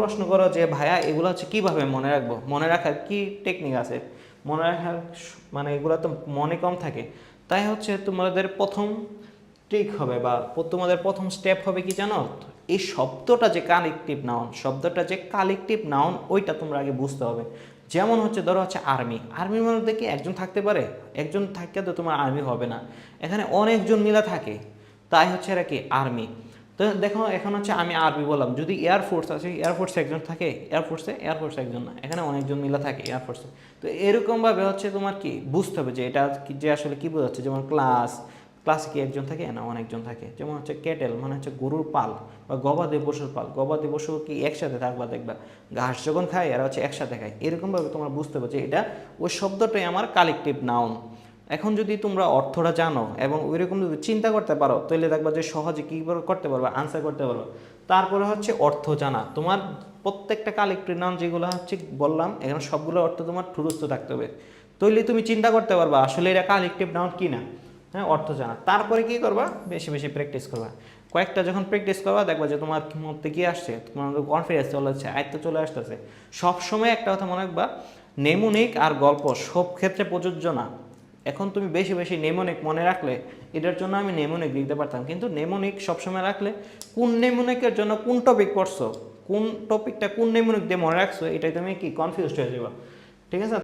প্রশ্ন করো যে ভাইয়া এগুলো হচ্ছে কিভাবে মনে রাখবো, মনে রাখার কি টেকনিক আছে, মনে রাখার মানে এগুলো তো মনে কম থাকে। তাই হচ্ছে তোমাদের প্রথম ট্রিক হবে বা তোমাদের প্রথম স্টেপ হবে কি জানো, এই শব্দটা যে কালেকটিভ নাউন, শব্দটা যে কালেকটিভ নাউন ওইটা তোমরা আগে বুঝতে হবে। যেমন হচ্ছে ধরো হচ্ছে আর্মি, আর্মির মধ্যে কি একজন থাকতে পারে? একজন থাকতে তো তোমার আর্মি হবে না, এখানে অনেকজন মিলা থাকে, তাই হচ্ছে এরা কি আর্মি। তো দেখো এখন হচ্ছে আমি আরবি বললাম, যদি এয়ারফোর্স আছে এয়ারফোর্সে একজন থাকে, এয়ারফোর্সে একজন না, এখানে অনেকজন মিলা থাকে এয়ারফোর্সে। তো এরকমভাবে হচ্ছে তোমার কি বুঝতে হবে যে এটা যে আসলে কি বোঝাচ্ছে। যেমন ক্লাসে কি একজন থাকে না অনেকজন থাকে। যেমন হচ্ছে ক্যাটেল মানে হচ্ছে গরুর পাল বা গবাদি পশুর পাল, গবাদি পশু কি একসাথে থাকবা দেখবা ঘাস যখন খায় এরা হচ্ছে একসাথে খায়, এরকমভাবে তোমরা বুঝতে হবে যে এটা ওই শব্দটাই আমার কালেকটিভ নাউন। এখন যদি তোমরা অর্থটা জানো এবং ওইরকম যদি চিন্তা করতে পারো তাহলে দেখবা যে সহজে কী করতে পারবে, আনসার করতে পারবে। তারপরে হচ্ছে অর্থ জানা, তোমার প্রত্যেকটা কালেক্টিভ নাউন যেগুলো হচ্ছে বললাম এখানে সবগুলো অর্থ তোমার ঠুরস্থ থাকতে হবে, তাহলে তুমি চিন্তা করতে পারবা আসলে এটা কালেক্টিভ নাউন কি না। হ্যাঁ, অর্থ জানা। তারপরে কি করবা, বেশি বেশি প্র্যাকটিস করবা। কয়েকটা যখন প্র্যাকটিস করবা দেখবা যে তোমার মধ্যে কি আসছে, তোমার কনফিডেন্স চলে আসছে, আয়ত্ত চলে আসতেছে। সবসময় একটা কথা মনে রাখবা, নেমোনিক আর গল্প সব ক্ষেত্রে প্রযোজ্য না। এখন তুমি বেশি বেশি নেমোনিক মনে রাখলে, এটার জন্য আমি নেমোনিক লিখতে পারতাম, কিন্তু নেমোনিক সবসময় রাখলে কোন নেমোনিকের জন্য কোন টপিক পড়ছো, কোন টপিকটা কোন নেমোনিক দিয়ে মনে রাখছো, এটাই তুমি কি কনফিউজড হয়ে যাবে। ঠিক আছে।